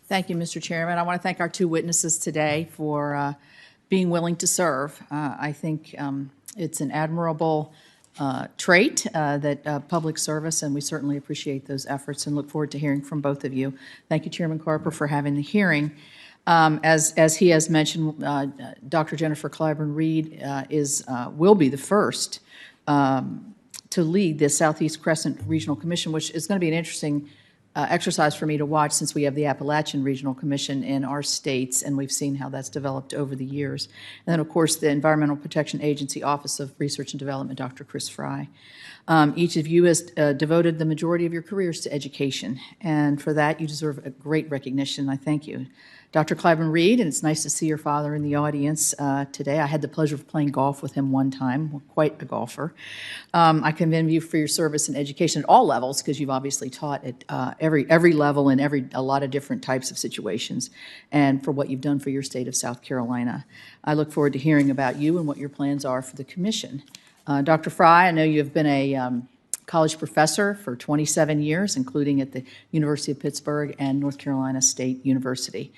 Thank you, Mr. Chairman. I want to thank our two witnesses today for being willing to serve. I think it's an admirable trait that public service, and we certainly appreciate those efforts and look forward to hearing from both of you. Thank you, Chairman Carper, for having the hearing. As he has mentioned, Dr. Jennifer Clyburn Reed will be the first to lead the Southeast Crescent Regional Commission, which is going to be an interesting exercise for me to watch since we have the Appalachian Regional Commission in our states, and we've seen how that's developed over the years. And then, of course, the Environmental Protection Agency Office of Research and Development, Dr. Chris Frey. Each of you has devoted the majority of your careers to education, and for that you deserve a great recognition. I thank you. Dr. Clyburn Reed, and it's nice to see your father in the audience today. I had the pleasure of playing golf with him one time, quite a golfer. I commend you for your service in education at all levels, because you've obviously taught at every level and a lot of different types of situations, and for what you've done for your state of South Carolina. I look forward to hearing about you and what your plans are for the commission. Dr. Frey, I know you have been a college professor for 27 years, including at the University of Pittsburgh and North Carolina State University.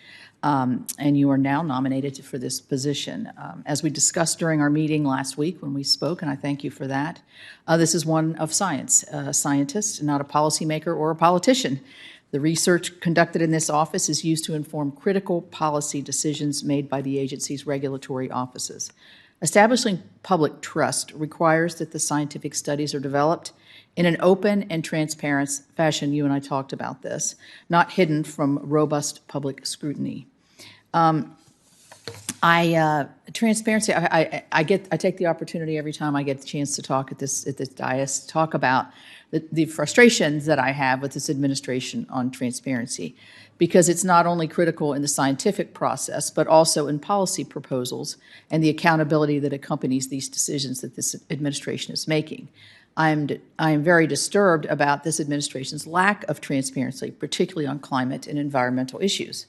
And you are now nominated for this position. As we discussed during our meeting last week when we spoke, and I thank you for that, this is one of science, a scientist, not a policymaker or a politician. The research conducted in this office is used to inform critical policy decisions made by the agency's regulatory offices. Establishing public trust requires that the scientific studies are developed in an open and transparent fashion. You and I talked about this, not hidden from robust public scrutiny. Transparency. I take the opportunity every time I get the chance to talk at this dais to talk about the frustrations that I have with this administration on transparency, because it's not only critical in the scientific process, but also in policy proposals and the accountability that accompanies these decisions that this administration is making. I am very disturbed about this administration's lack of transparency, particularly on climate and environmental issues.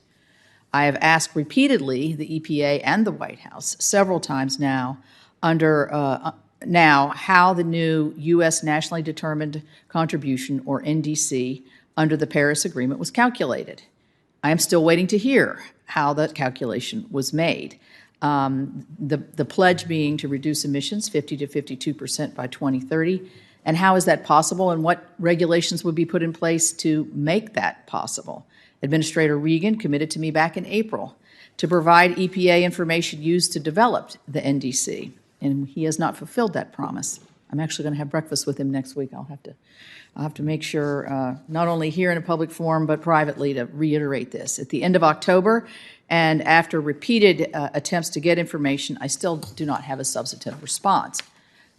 I have asked repeatedly the EPA and the White House several times now how the new U.S. Nationally Determined Contribution, or NDC, under the Paris Agreement was calculated. I am still waiting to hear how that calculation was made. The pledge being to reduce emissions 50 to 52% by 2030. And how is that possible, and what regulations would be put in place to make that possible? Administrator Regan committed to me back in April to provide EPA information used to develop the NDC, and he has not fulfilled that promise. I'm actually going to have breakfast with him next week. I'll have to make sure, not only here in a public forum, but privately, to reiterate this. At the end of October, and after repeated attempts to get information, I still do not have a substantive response.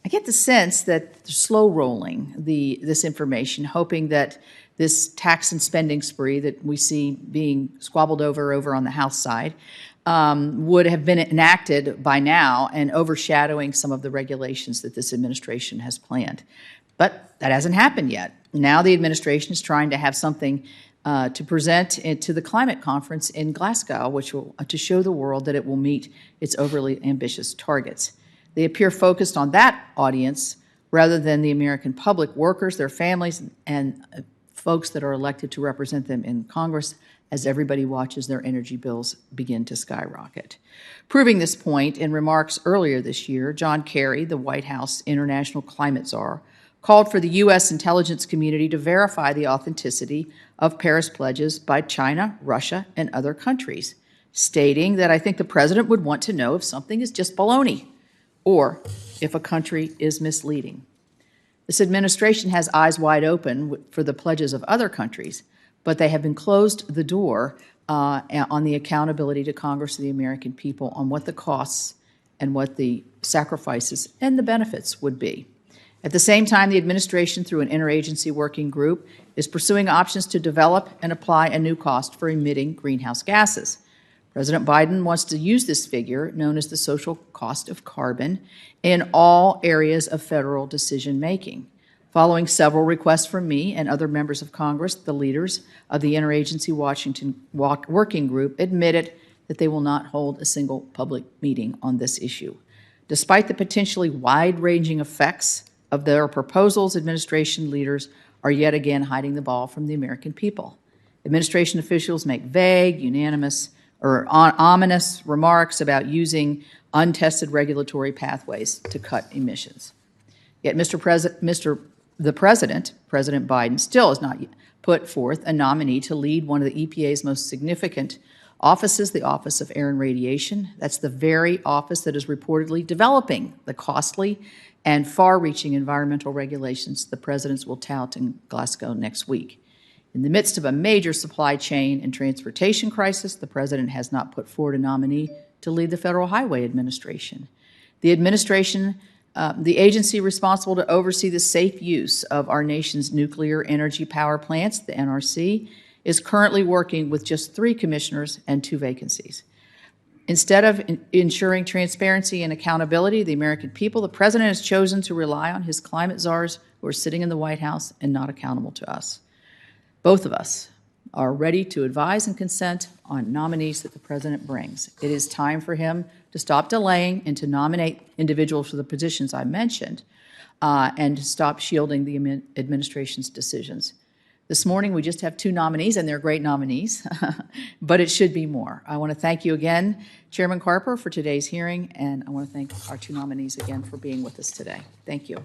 I get the sense that they're slow rolling this information, hoping that this tax and spending spree that we see being squabbled over on the House side would have been enacted by now and overshadowing some of the regulations that this administration has planned. But that hasn't happened yet. Now the administration is trying to have something to present to the climate conference in Glasgow, which will to show the world that it will meet its overly ambitious targets. They appear focused on that audience rather than the American public, workers, their families, and folks that are elected to represent them in Congress, as everybody watches their energy bills begin to skyrocket. Proving this point, in remarks earlier this year, John Kerry, the White House International Climate Czar, called for the U.S. intelligence community to verify the authenticity of Paris pledges by China, Russia, and other countries, stating that I think the president would want to know if something is just baloney or if a country is misleading. This administration has eyes wide open for the pledges of other countries, but they have been closed the door on the accountability to Congress and the American people on what the costs and what the sacrifices and the benefits would be. At the same time, the administration, through an interagency working group, is pursuing options to develop and apply a new cost for emitting greenhouse gases. President Biden wants to use this figure, known as the social cost of carbon, in all areas of federal decision-making. Following several requests from me and other members of Congress, the leaders of the Interagency Washington Working Group admitted that they will not hold a single public meeting on this issue. Despite the potentially wide-ranging effects of their proposals, administration leaders are yet again hiding the ball from the American people. Administration officials make vague, unanimous, or ominous remarks about using untested regulatory pathways to cut emissions. Yet the President Biden, still has not put forth a nominee to lead one of the EPA's most significant offices, the Office of Air and Radiation. That's the very office that is reportedly developing the costly and far-reaching environmental regulations the presidents will tout in Glasgow next week. In the midst of a major supply chain and transportation crisis, the president has not put forward a nominee to lead the Federal Highway Administration. The agency responsible to oversee the safe use of our nation's nuclear energy power plants, the NRC, is currently working with just 3 commissioners and 2 vacancies. Instead of ensuring transparency and accountability of the American people, the president has chosen to rely on his climate czars who are sitting in the White House and not accountable to us. Both of us are ready to advise and consent on nominees that the president brings. It is time for him to stop delaying and to nominate individuals for the positions I mentioned and to stop shielding the administration's decisions. This morning, we just have 2 nominees, and they're great nominees, but it should be more. I want to thank you again, Chairman Carper, for today's hearing, and I want to thank our 2 nominees again for being with us today. Thank you.